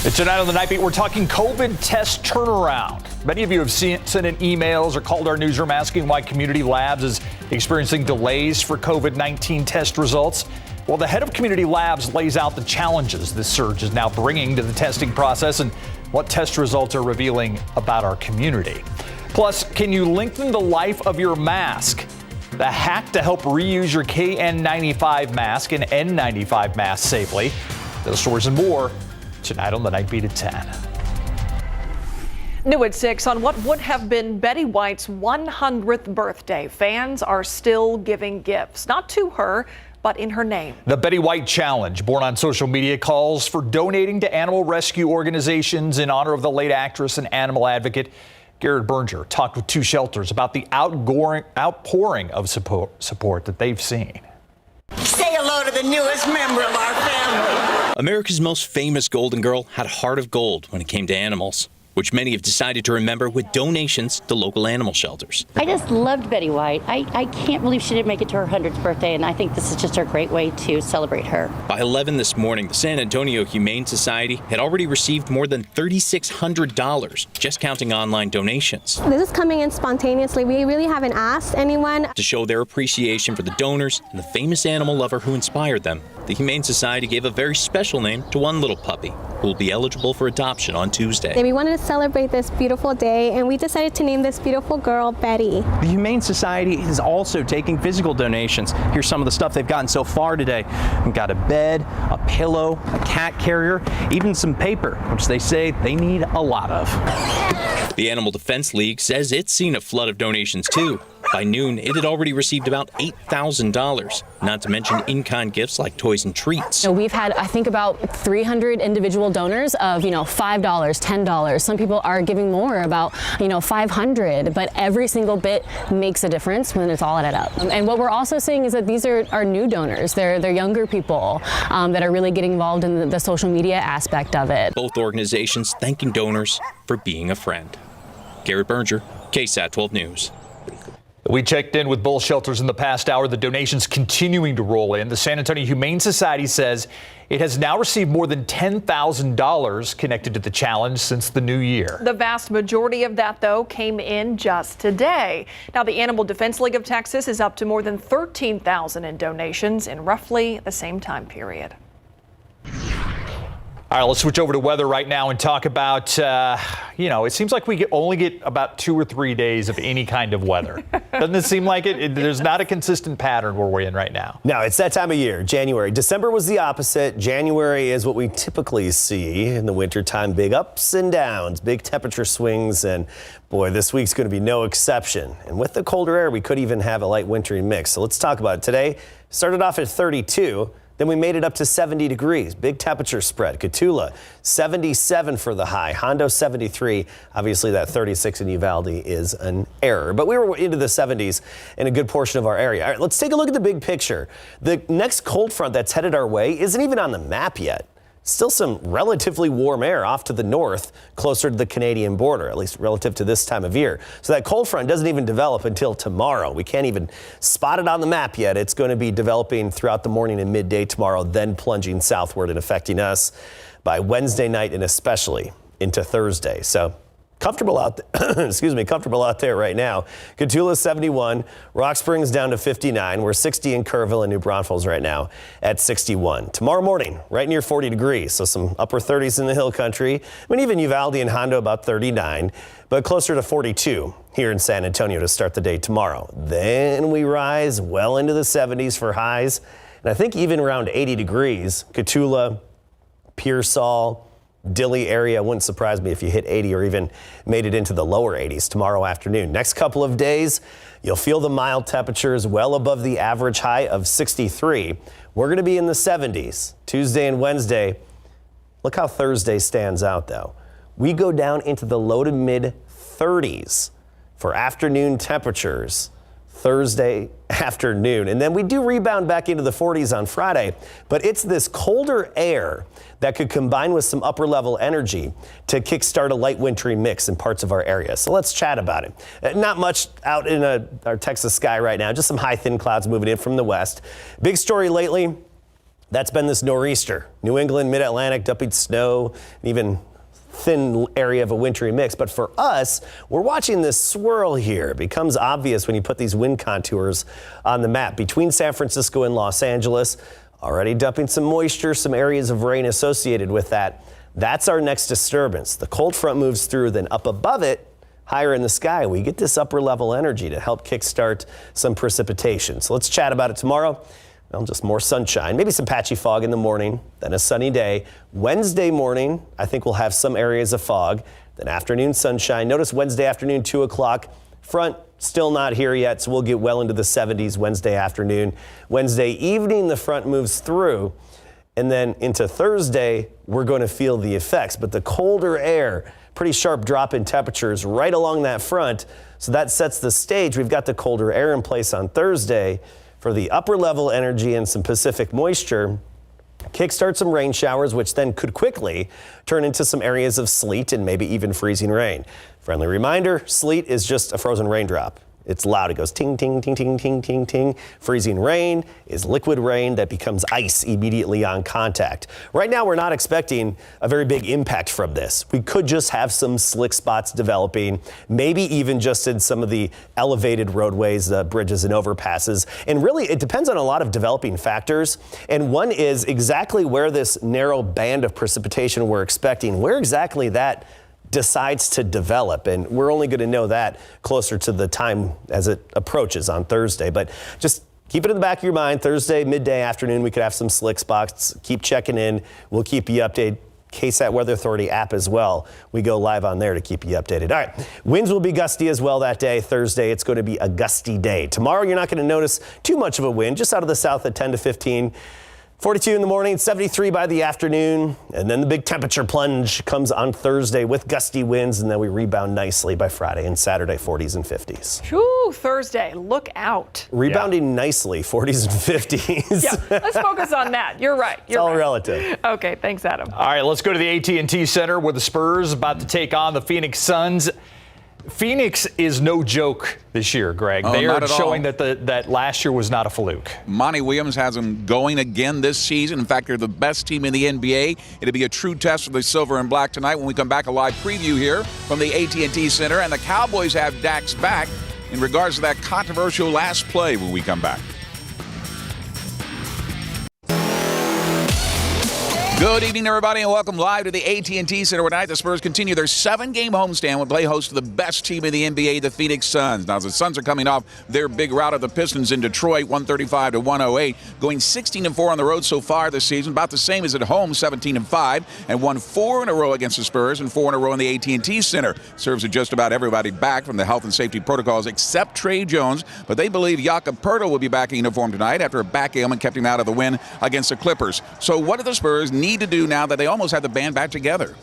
Tonight on the Night Beat, we're talking COVID test turnaround. Many of you have sent in emails or called our newsroom asking why Community Labs is experiencing delays for COVID-19 test results. Well, the head of Community Labs lays out the challenges this surge is now bringing to the testing process and what test results are revealing about our community. Plus, can you lengthen the life of your mask? The hack to help reuse your KN95 mask and N95 mask safely. Those stories and more tonight on the Night Beat at 10. New at 6 on what would have been Betty White's 100th birthday. Fans are still giving gifts, not to her, but in her name. The Betty White Challenge, born on social media, calls for donating to animal rescue organizations in honor of the late actress and animal advocate. Garrett Berger talked with two shelters about the outpouring of support that they've seen. Say hello to the newest member of our family. America's most famous Golden Girl had a heart of gold when it came to animals, which many have decided to remember with donations to local animal shelters. I just loved Betty White. I can't believe she didn't make it to her 100th birthday, and I think this is just a great way to celebrate her. By 11 this morning, the San Antonio Humane Society had already received more than $3,600, just counting online donations. This is coming in spontaneously. We really haven't asked anyone. To show their appreciation for the donors and the famous animal lover who inspired them, the Humane Society gave a very special name to one little puppy who will be eligible for adoption on Tuesday. And we wanted to celebrate this beautiful day, and we decided to name this beautiful girl Betty. The Humane Society is also taking physical donations. Here's some of the stuff they've gotten so far today. We've got a bed, a pillow, a cat carrier, even some paper, which they say they need a lot of. The Animal Defense League says it's seen a flood of donations too. By noon, it had already received about $8,000, not to mention in-kind gifts like toys and treats. We've had, I think, about 300 individual donors of, $5, $10. Some people are giving more, about, $500, but every single bit makes a difference when it's all added up. And what we're also seeing is that these are new donors. They're younger people that are really getting involved in the social media aspect of it. Both organizations thanking donors for being a friend. Garrett Berger, KSAT 12 News. We checked in with both shelters in the past hour. The donations continuing to roll in. The San Antonio Humane Society says it has now received more than $10,000 connected to the challenge since the new year. The vast majority of that, though, came in just today. Now, the Animal Defense League of Texas is up to more than $13,000 in donations in roughly the same time period. All right, let's switch over to weather right now and talk about, it seems like we only get about 2 or 3 days of any kind of weather. Doesn't it seem like it? There's not a consistent pattern where we're in right now. No, it's that time of year, January. December was the opposite. January is what we typically see in the wintertime. Big ups and downs, big temperature swings, and boy, this week's going to be no exception. And with the colder air, we could even have a light wintry mix. So let's talk about it. Today started off at 32. Then we made it up to 70 degrees. Big temperature spread. Cotulla, 77 for the high. Hondo, 73. Obviously, that 36 in Uvalde is an error. But we were into the 70s in a good portion of our area. All right, let's take a look at the big picture. The next cold front that's headed our way isn't even on the map yet. Still some relatively warm air off to the north, closer to the Canadian border, at least relative to this time of year. So that cold front doesn't even develop until tomorrow. We can't even spot it on the map yet. It's going to be developing throughout the morning and midday tomorrow, then plunging southward and affecting us by Wednesday night and especially into Thursday. So comfortable out there, comfortable out there right now. Cotulla 71, Rock Springs down to 59. We're 60 in Kerrville and New Braunfels right now at 61. Tomorrow morning, right near 40 degrees, so some upper 30s in the hill country. I mean, even Uvalde and Hondo about 39, but closer to 42 here in San Antonio to start the day tomorrow. Then we rise well into the 70s for highs, and I think even around 80 degrees, Cotulla, Pearsall, Dilley area. Wouldn't surprise me if you hit 80 or even made it into the lower 80s tomorrow afternoon. Next couple of days, you'll feel the mild temperatures well above the average high of 63. We're going to be in the 70s Tuesday and Wednesday. Look how Thursday stands out, though. We go down into the low to mid 30s for afternoon temperatures Thursday afternoon. And then we do rebound back into the 40s on Friday, but it's this colder air that could combine with some upper level energy to kickstart a light wintry mix in parts of our area. So let's chat about it. Not much out in our Texas sky right now, just some high thin clouds moving in from the west. Big story lately, That's been this nor'easter. New England, mid-Atlantic, dumping snow, and even thin area of a wintry mix. But for us, we're watching this swirl here. It becomes obvious when you put these wind contours on the map. Between San Francisco and Los Angeles, already dumping some moisture, some areas of rain associated with that. That's our next disturbance. The cold front moves through, then up above it, higher in the sky, we get this upper level energy to help kickstart some precipitation. So let's chat about it tomorrow. Well, just more sunshine, maybe some patchy fog in the morning, then a sunny day. Wednesday morning, I think we'll have some areas of fog, then afternoon sunshine. Notice Wednesday afternoon, 2 o'clock. Front still not here yet, so we'll get well into the 70s Wednesday afternoon. Wednesday evening, the front moves through. And then into Thursday, we're going to feel the effects. But the colder air, pretty sharp drop in temperatures right along that front. So that sets the stage. We've got the colder air in place on Thursday for the upper level energy and some Pacific moisture. Kickstart some rain showers, which then could quickly turn into some areas of sleet and maybe even freezing rain. Friendly reminder, sleet is just a frozen raindrop. It's loud. It goes ting, ting, ting, ting, ting, ting, ting. Freezing rain is liquid rain that becomes ice immediately on contact. Right now, we're not expecting a very big impact from this. We could just have some slick spots developing, maybe even just in some of the elevated roadways, bridges and overpasses. And really, it depends on a lot of developing factors. And one is exactly where this narrow band of precipitation we're expecting, where exactly that decides to develop, and we're only going to know that closer to the time as it approaches on Thursday. But just keep it in the back of your mind. Thursday, midday, afternoon, we could have some slick spots. Keep checking in. We'll keep you updated. KSAT Weather Authority app as well. We go live on there to keep you updated. All right, winds will be gusty as well that day. Thursday, it's going to be a gusty day. Tomorrow, you're not going to notice too much of a wind, just out of the south at 10 to 15. 42 in the morning, 73 by the afternoon, and then the big temperature plunge comes on Thursday with gusty winds, and then we rebound nicely by Friday and Saturday, 40s and 50s. Whew, Thursday, look out. Rebounding nicely, 40s and 50s. Yeah, let's focus on that. You're right. It's all relative. Okay, thanks, Adam. All right, let's go to the AT&T Center where the Spurs about to take on the Phoenix Suns. Phoenix is no joke this year, Greg. Oh, they are not at showing all. that last year was not a fluke. Monty Williams has them going again this season. In fact, they're the best team in the NBA. It'll be a true test for the silver and black tonight when we come back. A live preview here from the AT&T Center. And the Cowboys have Dak's back in regards to that controversial last play when we come back. Good evening, everybody, and welcome live to the AT&T Center tonight. The Spurs continue their 7-game homestand and play host to the best team in the NBA, the Phoenix Suns. Now, the Suns are coming off their big rout of the Pistons in Detroit, 135-108, going 16-4 on the road so far this season, about the same as at home, 17-5, and won 4 in a row against the Spurs and 4 in a row in the AT&T Center. Serves with just about everybody back from the health and safety protocols except Trey Jones, but they believe Jakob Poeltl will be back in uniform tonight after a back ailment kept him out of the win against the Clippers. So what do the Spurs need to do now that they almost have the band back together?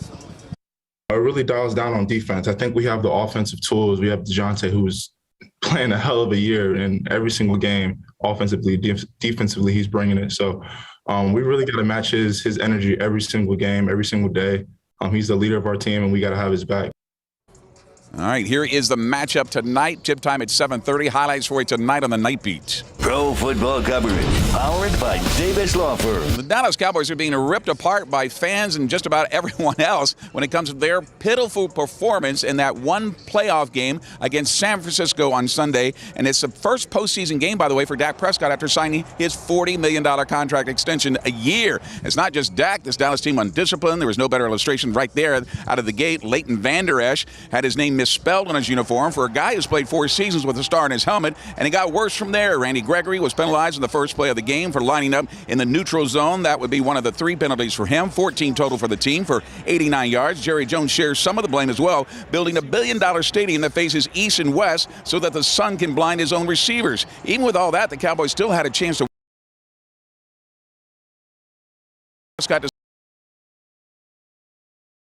It really dials down on defense. I think we have the offensive tools. We have DeJounte, who's playing a hell of a year in every single game, offensively, defensively, he's bringing it. So we really got to match his energy every single game, every single day. He's the leader of our team, and we got to have his back. All right, here is the matchup tonight. Tip time at 7:30. Highlights for you tonight on the Night Beat. Pro football coverage, powered by Davis Law Firm. The Dallas Cowboys are being ripped apart by fans and just about everyone else when it comes to their pitiful performance in that one playoff game against San Francisco on Sunday. And it's the first postseason game, by the way, for Dak Prescott after signing his $40 million contract extension a year. It's not just Dak, this Dallas team undisciplined. There was no better illustration right there out of the gate. Leighton Vander Esch had his name misspelled on his uniform for a guy who's played 4 seasons with a star in his helmet, and it got worse from there. Randy Gregory was penalized in the first play of the game for lining up in the neutral zone. That would be one of the 3 penalties for him, 14 total for the team for 89 yards. Jerry Jones shares some of the blame as well, building a $1 billion stadium that faces east and west so that the sun can blind his own receivers. Even with all that, the Cowboys still had a chance to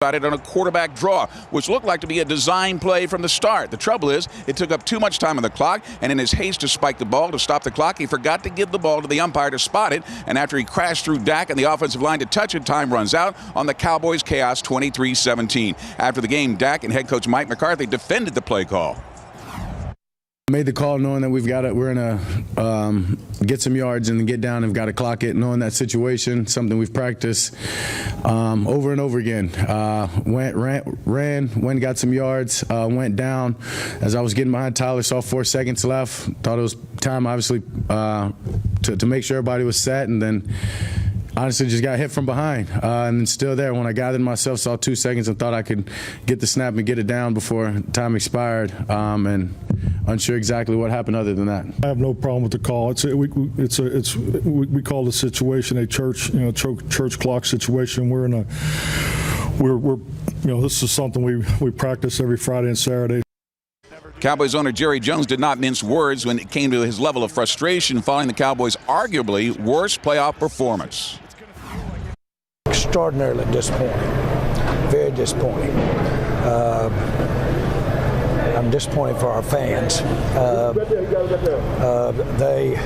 on a quarterback draw, which looked like to be a design play from the start. The trouble is, it took up too much time on the clock, and in his haste to spike the ball to stop the clock, he forgot to give the ball to the umpire to spot it, and after he crashed through Dak and the offensive line to touch it, time runs out on the Cowboys' chaos 23-17. After the game, Dak and head coach Mike McCarthy defended the play call. Made the call knowing that we're in a get some yards and get down and got to clock it, knowing that situation, something we've practiced over and over again. Ran, got some yards, went down. As I was getting behind Tyler, saw 4 seconds left. Thought it was time, obviously, to make sure everybody was set, and then honestly just got hit from behind, and then still there. When I gathered myself, saw 2 seconds and thought I could get the snap and get it down before time expired, and unsure exactly what happened other than that. I have no problem with the call. We call the situation a church clock situation. This is something we practice every Friday and Saturday. Cowboys owner Jerry Jones did not mince words when it came to his level of frustration following the Cowboys' arguably worst playoff performance. Extraordinarily disappointing, very disappointing. I'm disappointed for our fans. They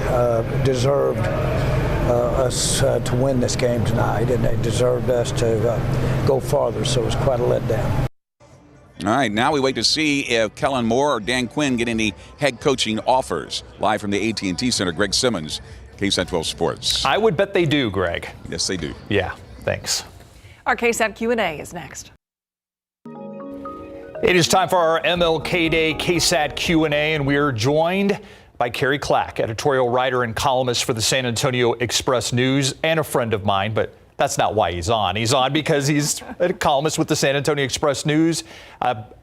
deserved us to win this game tonight, and they deserved us to go farther, so it was quite a letdown. All right, now we wait to see if Kellen Moore or Dan Quinn get any head coaching offers. Live from the AT&T Center, Greg Simmons, KSAT 12 Sports. I would bet they do, Greg. Yes, they do. Yeah, thanks. Our KSAT Q&A is next. It is time for our MLK Day KSAT Q&A, and we are joined by Kerry Clack, editorial writer and columnist for the San Antonio Express-News, and a friend of mine, but that's not why he's on. He's on because he's a columnist with the San Antonio Express-News,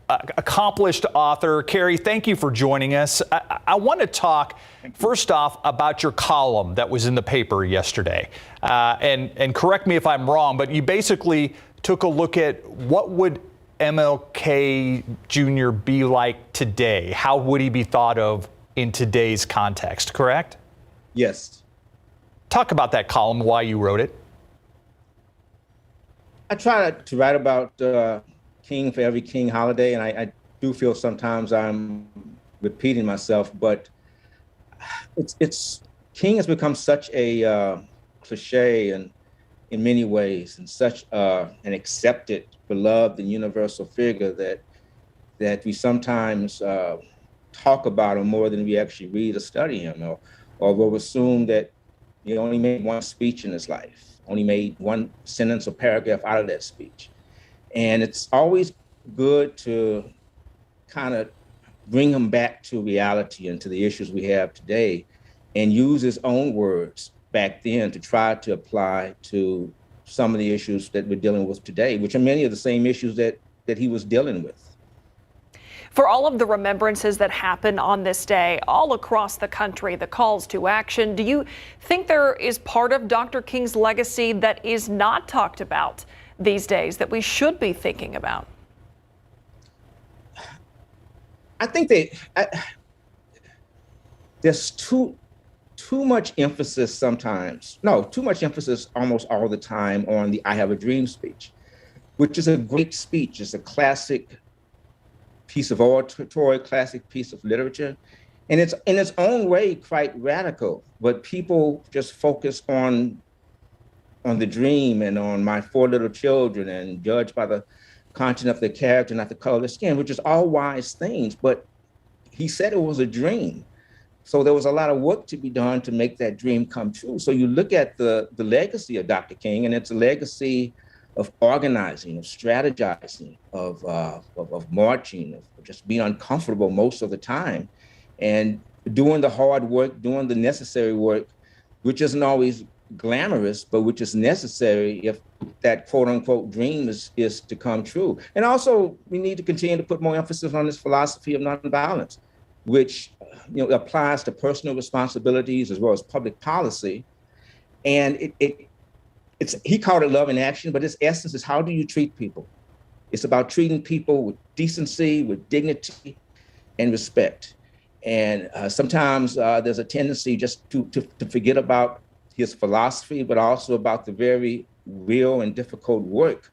accomplished author. Kerry, thank you for joining us. I want to talk, first off, about your column that was in the paper yesterday. And correct me if I'm wrong, but you basically took a look at what would MLK Jr. be like today? How would he be thought of in today's context, correct? Yes. Talk about that column, why you wrote it. I try to write about King for every King holiday, and I do feel sometimes I'm repeating myself, but it's King has become such a cliche and in many ways, and such an accepted, beloved, and universal figure that we sometimes talk about him more than we actually read or study him, or we'll assume that he only made one speech in his life. Only made one sentence or paragraph out of that speech. And it's always good to kind of bring him back to reality and to the issues we have today, and use his own words back then to try to apply to some of the issues that we're dealing with today, which are many of the same issues that he was dealing with. For all of the remembrances that happen on this day all across the country, the calls to action, do you think there is part of Dr. King's legacy that is not talked about these days that we should be thinking about? I think there's too much emphasis sometimes, too much emphasis almost all the time on the I Have a Dream speech, which is a great speech. It's a classic piece of oratory, classic piece of literature. And it's in its own way quite radical, but people just focus on the dream and on my 4 little children and judge by the content of their character, not the color of their skin, which is all wise things, but he said it was a dream. So there was a lot of work to be done to make that dream come true. So you look at the legacy of Dr. King, and it's a legacy of organizing, of strategizing, of marching, of just being uncomfortable most of the time, and doing the hard work, doing the necessary work, which isn't always glamorous, but which is necessary if that quote unquote dream is to come true. And also we need to continue to put more emphasis on this philosophy of nonviolence, which applies to personal responsibilities as well as public policy. And he called it love in action, but its essence is, how do you treat people? It's about treating people with decency, with dignity, and respect. And sometimes there's a tendency just to forget about his philosophy, but also about the very real and difficult work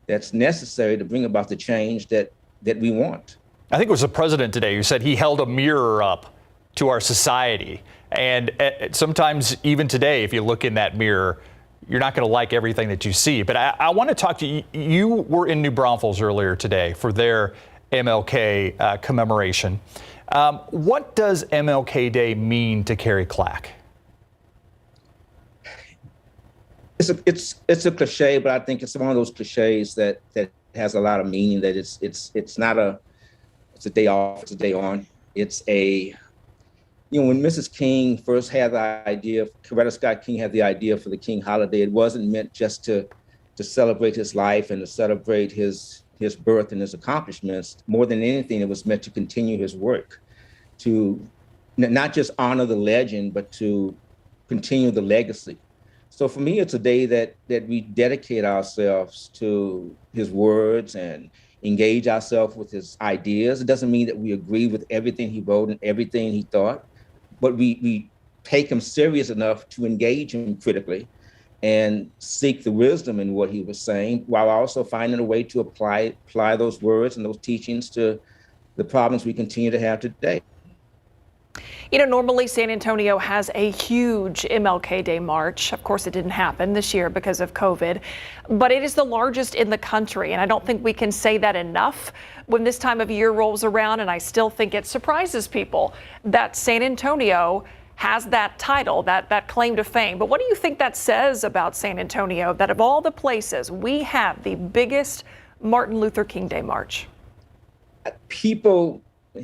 that's necessary to bring about the change that we want. I think it was the president today who said he held a mirror up to our society. And sometimes even today, if you look in that mirror, you're not going to like everything that you see. But I want to talk to you. You were in New Braunfels earlier today for their MLK commemoration. What does MLK Day mean to Carrie Clack? It's a cliche, but I think it's one of those cliches that has a lot of meaning. That it's a day off, it's a day on. It's a, when Mrs. King first had the idea, Coretta Scott King had the idea for the King holiday, it wasn't meant just to celebrate his life and to celebrate his birth and his accomplishments. More than anything, it was meant to continue his work, to not just honor the legend, but to continue the legacy. So for me, it's a day that we dedicate ourselves to his words and engage ourselves with his ideas. It doesn't mean that we agree with everything he wrote and everything he thought, but we take him serious enough to engage him critically and seek the wisdom in what he was saying, while also finding a way to apply those words and those teachings to the problems we continue to have today. Normally San Antonio has a huge MLK Day March. Of course, it didn't happen this year because of COVID, but it is the largest in the country. And I don't think we can say that enough when this time of year rolls around. And I still think it surprises people that San Antonio has that title, that claim to fame. But what do you think that says about San Antonio, that of all the places, we have the biggest Martin Luther King Day March?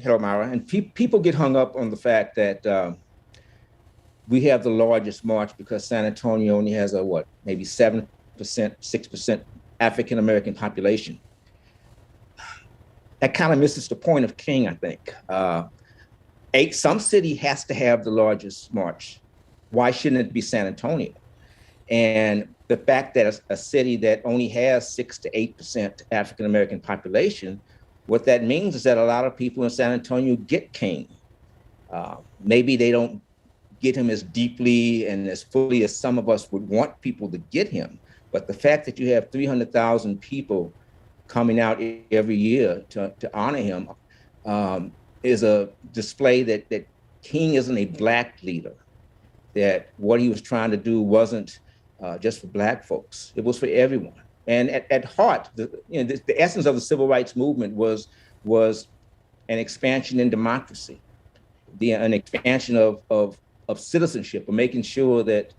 Hello, Myra. And people get hung up on the fact that we have the largest march because San Antonio only has maybe 7%, 6% African-American population. That kind of misses the point of King, I think. Some city has to have the largest march. Why shouldn't it be San Antonio? And the fact that a city that only has 6 to 8% African-American population, what that means is that a lot of people in San Antonio get King. Maybe they don't get him as deeply and as fully as some of us would want people to get him. But the fact that you have 300,000 people coming out every year to honor him is a display that King isn't a Black leader, that what he was trying to do wasn't just for Black folks, it was for everyone. And at heart, the essence of the civil rights movement was an expansion in democracy, an expansion of citizenship, of making sure that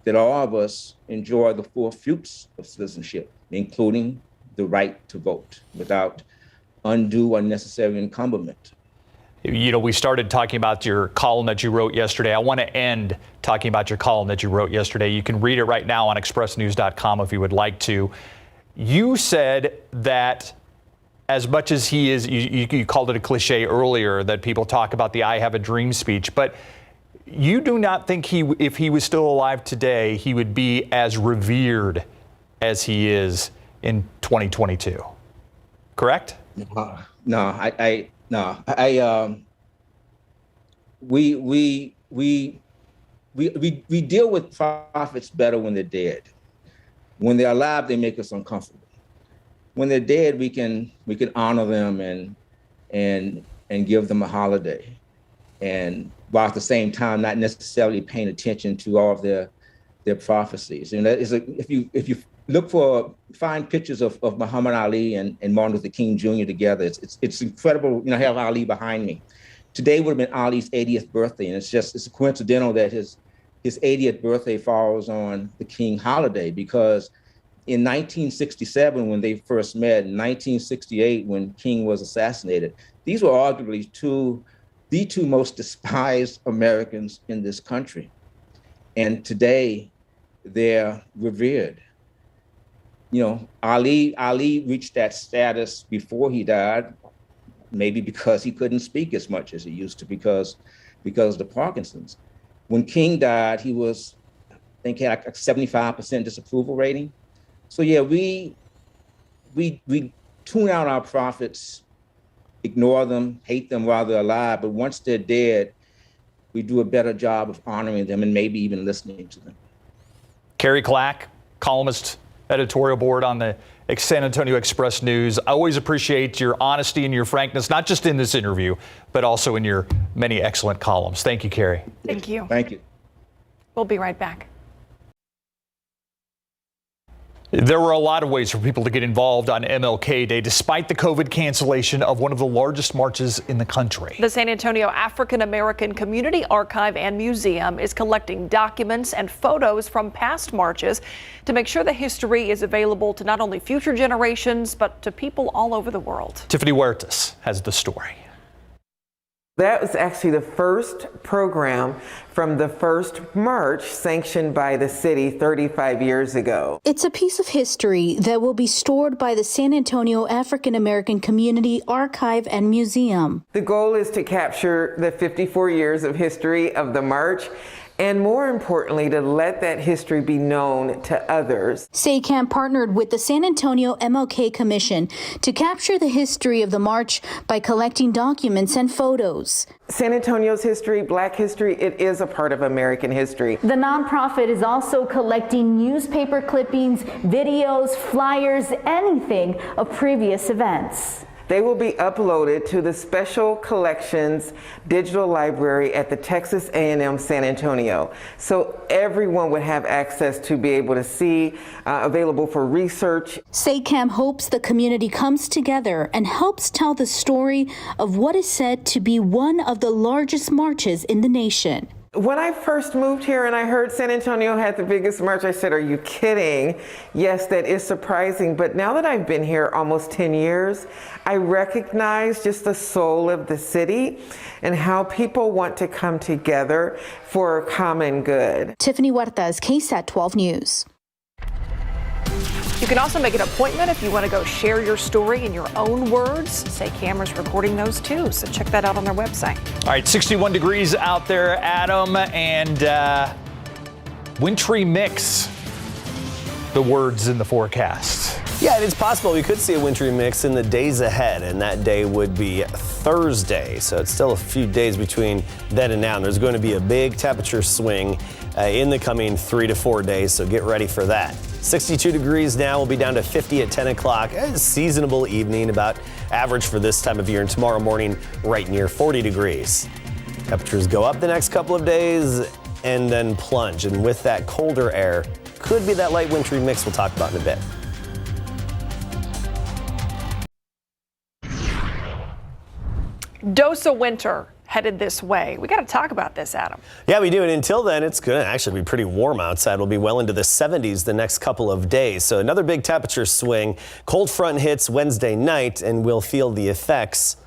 all of us enjoy the full fruits of citizenship, including the right to vote without undue, unnecessary encumberment. We started talking about your column that you wrote yesterday. I want to end talking about your column that you wrote yesterday. You can read it right now on expressnews.com if you would like to. You said that as much as he is, you called it a cliche earlier, that people talk about the I Have a Dream speech, but you do not think if he was still alive today, he would be as revered as he is in 2022. Correct? We deal with prophets better when they're dead. When they're alive, they make us uncomfortable. When they're dead, we can honor them and give them a holiday, and while at the same time not necessarily paying attention to all of their prophecies. And that is if you find pictures of Muhammad Ali and Martin Luther King Jr. together, it's incredible. I have Ali behind me. Today would have been Ali's 80th birthday, and it's coincidental that his 80th birthday falls on the King holiday, because in 1967, when they first met, in 1968, when King was assassinated, these were arguably the two most despised Americans in this country. And today, they're revered. Ali reached that status before he died, maybe because he couldn't speak as much as he used to because of the Parkinson's. When King died, he was, I think, he had like a 75% disapproval rating. So yeah, we tune out our prophets, ignore them, hate them while they're alive, but once they're dead, we do a better job of honoring them and maybe even listening to them. Carrie Clack, columnist, editorial board on the San Antonio Express News. I always appreciate your honesty and your frankness, not just in this interview, but also in your many excellent columns. Thank you, Carrie. Thank you. Thank you. We'll be right back. There were a lot of ways for people to get involved on MLK Day, despite the COVID cancellation of one of the largest marches in the country. The San Antonio African American Community Archive and Museum is collecting documents and photos from past marches to make sure the history is available to not only future generations, but to people all over the world. Tiffany Huertas has the story. That was actually the first program from the first march sanctioned by the city 35 years ago. It's a piece of history that will be stored by the San Antonio African American Community Archive and Museum. The goal is to capture the 54 years of history of the march, and more importantly, to let that history be known to others. SACAM partnered with the San Antonio MLK Commission to capture the history of the march by collecting documents and photos. San Antonio's history, Black history, it is a part of American history. The nonprofit is also collecting newspaper clippings, videos, flyers, anything of previous events. They will be uploaded to the Special Collections Digital Library at the Texas A&M San Antonio. So everyone would have access to be able to see, available for research. SACAM hopes the community comes together and helps tell the story of what is said to be one of the largest marches in the nation. When I first moved here and I heard San Antonio had the biggest march, I said, are you kidding? Yes, that is surprising. But now that I've been here almost 10 years, I recognize just the soul of the city and how people want to come together for a common good. Tiffany Huertas, KSAT 12 News. You can also make an appointment if you want to go share your story in your own words. SACAM is recording those too, so check that out on their website. All right, 61 degrees out there, Adam, and wintry mix, the words in the forecast. Yeah, it's possible we could see a wintry mix in the days ahead, and that day would be Thursday. So it's still a few days between then and now. And there's going to be a big temperature swing in the coming 3 to 4 days, so get ready for that. 62 degrees now. We'll be down to 50 at 10 o'clock. A seasonable evening, about average for this time of year. And tomorrow morning, right near 40 degrees. Temperatures go up the next couple of days and then plunge. And with that colder air, could be that light wintry mix we'll talk about in a bit. Dose of winter headed this way. We got to talk about this, Adam. Yeah, we do. And until then, it's going to actually be pretty warm outside. We'll be well into the 70s the next couple of days. So another big temperature swing. Cold front hits Wednesday night, and we'll feel the effects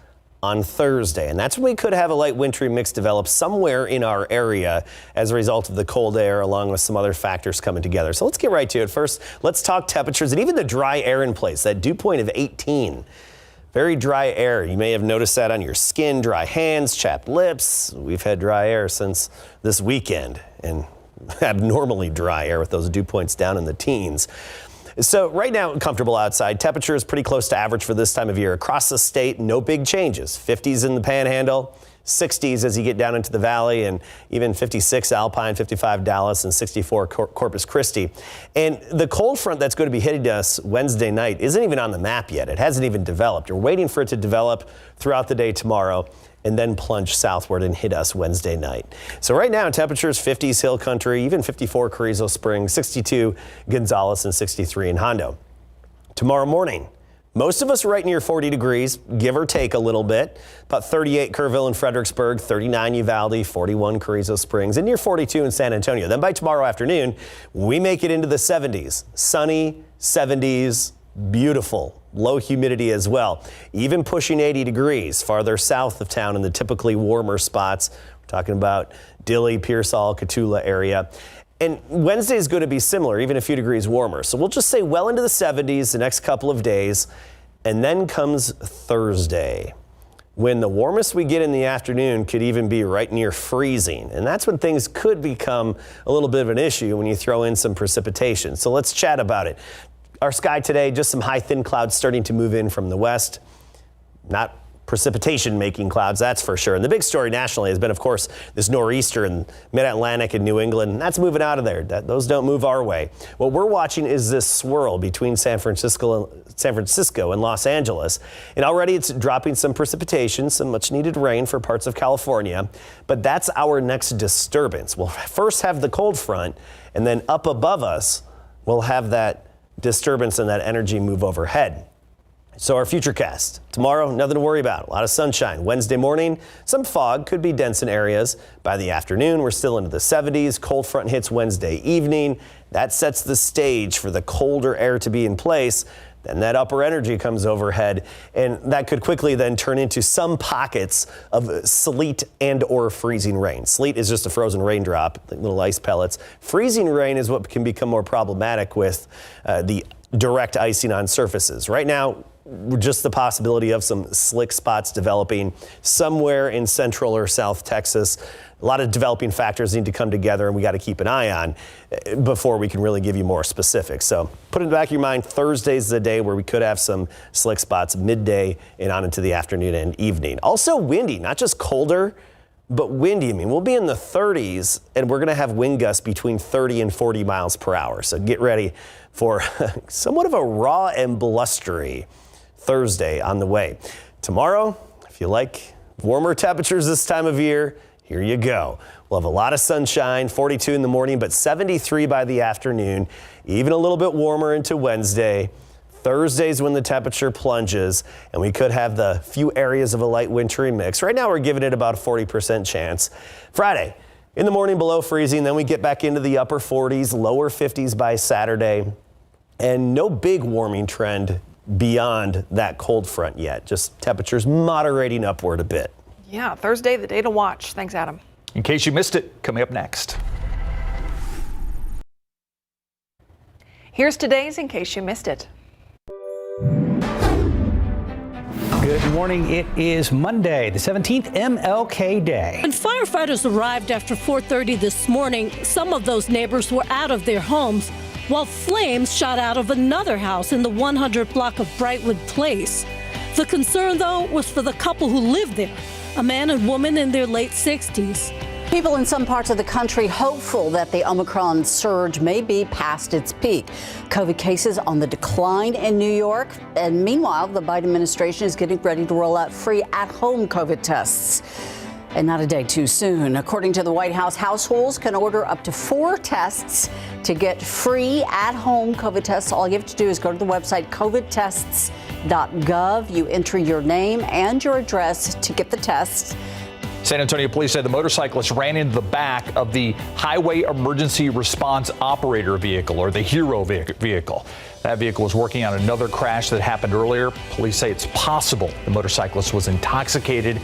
on Thursday. And that's when we could have a light wintry mix develop somewhere in our area as a result of the cold air, along with some other factors coming together. So let's get right to it. First, let's talk temperatures and even the dry air in place. That dew point of 18. Very dry air. You may have noticed that on your skin, dry hands, chapped lips. We've had dry air since this weekend, and abnormally dry air with those dew points down in the teens. So right now, comfortable outside. Temperature is pretty close to average for this time of year. Across the state, no big changes. 50s in the Panhandle, 60s as you get down into the valley, and even 56 Alpine, 55 Dallas, and 64 Corpus Christi. And the cold front that's going to be hitting us Wednesday night isn't even on the map yet. It hasn't even developed. We're waiting for it to develop throughout the day tomorrow and then plunge southward and hit us Wednesday night. So right now, temperatures 50s Hill Country, even 54 Carrizo Springs, 62 Gonzales, and 63 in Hondo. Tomorrow morning, most of us are right near 40 degrees, give or take a little bit. About 38 Kerrville and Fredericksburg, 39 Uvalde, 41 Carrizo Springs, and near 42 in San Antonio. Then by tomorrow afternoon, we make it into the 70s. Sunny, 70s, beautiful. Low humidity as well. Even pushing 80 degrees farther south of town in the typically warmer spots. We're talking about Dilley, Pearsall, Cotulla area. And Wednesday is going to be similar, even a few degrees warmer. So we'll just say well into the 70s the next couple of days. And then comes Thursday, when the warmest we get in the afternoon could even be right near freezing. And that's when things could become a little bit of an issue when you throw in some precipitation. So let's chat about it. Our sky today, just some high thin clouds starting to move in from the west. Not precipitation making clouds, that's for sure. And the big story nationally has been, of course, this nor'easter in mid-Atlantic and New England. That's moving out of there. Those don't move our way. What we're watching is this swirl between San Francisco and Los Angeles. And already it's dropping some precipitation, some much needed rain for parts of California. But that's our next disturbance. We'll first have the cold front, and then up above us, we'll have that disturbance and that energy move overhead. So our futurecast. Tomorrow, nothing to worry about. A lot of sunshine. Wednesday morning, some fog, could be dense in areas. By the afternoon, we're still into the 70s. Cold front hits Wednesday evening. That sets the stage for the colder air to be in place. Then that upper energy comes overhead, and that could quickly then turn into some pockets of sleet and or freezing rain. Sleet is just a frozen raindrop, like little ice pellets. Freezing rain is what can become more problematic with the direct icing on surfaces. Right now, just the possibility of some slick spots developing somewhere in central or south Texas. A lot of developing factors need to come together, and we got to keep an eye on before we can really give you more specifics. So put it in the back of your mind, Thursday's the day where we could have some slick spots midday and on into the afternoon and evening. Also windy, not just colder, but windy. I mean, we'll be in the 30s, and we're going to have wind gusts between 30 and 40 miles per hour. So get ready for somewhat of a raw and blustery Thursday on the way. Tomorrow, if you like warmer temperatures this time of year, here you go. We'll have a lot of sunshine, 42 in the morning, but 73 by the afternoon, even a little bit warmer into Wednesday. Thursday's when the temperature plunges, and we could have the few areas of a light wintry mix. Right now, we're giving it about a 40% chance. Friday, in the morning below freezing, then we get back into the upper 40s, lower 50s by Saturday, and no big warming trend beyond that cold front yet. Just temperatures moderating upward a bit. Yeah, Thursday, the day to watch. Thanks, Adam. In case you missed it, coming up next. Here's today's In Case You Missed It. Good morning. It is Monday, the 17th, MLK Day. When firefighters arrived after 4:30 this morning, some of those neighbors were out of their homes, while flames shot out of another house in the 100 block of Brightwood Place. The concern, though, was for the couple who lived there, a man and woman in their late 60s. People in some parts of the country hopeful that the Omicron surge may be past its peak. COVID cases on the decline in New York. And meanwhile, the Biden administration is getting ready to roll out free at-home COVID tests. And not a day too soon. According to the White House, households can order up to 4 tests to get free at-home COVID tests. All you have to do is go to the website covidtests.gov. You enter your name and your address to get the tests. San Antonio police said the motorcyclist ran into the back of the Highway Emergency Response Operator vehicle, or the HERO vehicle. That vehicle was working on another crash that happened earlier. Police say it's possible the motorcyclist was intoxicated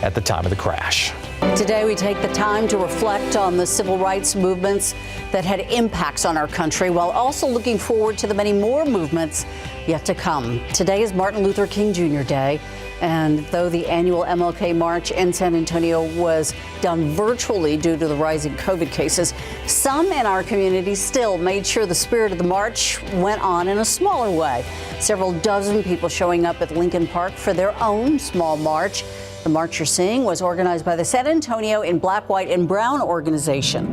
at the time of the crash. Today, we take the time to reflect on the civil rights movements that had impacts on our country, while also looking forward to the many more movements yet to come. Today is Martin Luther King Jr. Day, and though the annual MLK March in San Antonio was done virtually due to the rising COVID cases, some in our community still made sure the spirit of the march went on in a smaller way. Several dozen people showing up at Lincoln Park for their own small march. The march you're seeing was organized by the San Antonio in Black, White, and Brown organization.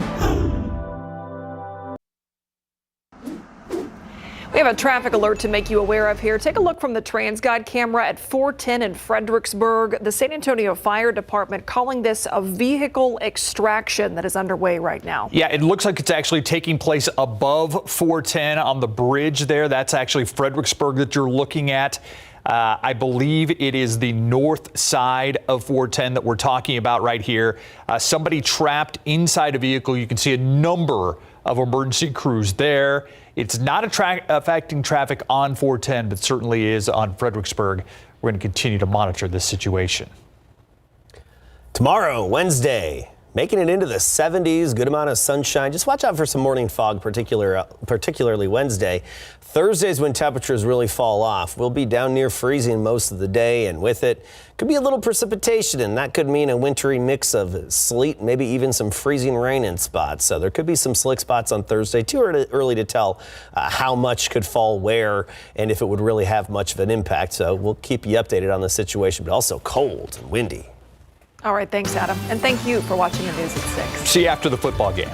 We have a traffic alert to make you aware of here. Take a look from the TransGuide camera at 410 in Fredericksburg. The San Antonio Fire Department calling this a vehicle extraction that is underway right now. Yeah, it looks like it's actually taking place above 410 on the bridge there. That's actually Fredericksburg that you're looking at. I believe it is the north side of 410 that we're talking about right here. Somebody trapped inside a vehicle. You can see a number of emergency crews there. It's not affecting traffic on 410, but certainly is on Fredericksburg. We're going to continue to monitor this situation. Tomorrow, Wednesday, making it into the 70s, good amount of sunshine. Just watch out for some morning fog, particularly Wednesday. Thursday's when temperatures really fall off. We'll be down near freezing most of the day, and with it could be a little precipitation, and that could mean a wintry mix of sleet, maybe even some freezing rain in spots. So there could be some slick spots on Thursday. Too early to tell how much could fall where and if it would really have much of an impact. So we'll keep you updated on the situation, but also cold and windy. All right, thanks, Adam. And thank you for watching the news at 6. See you after the football game.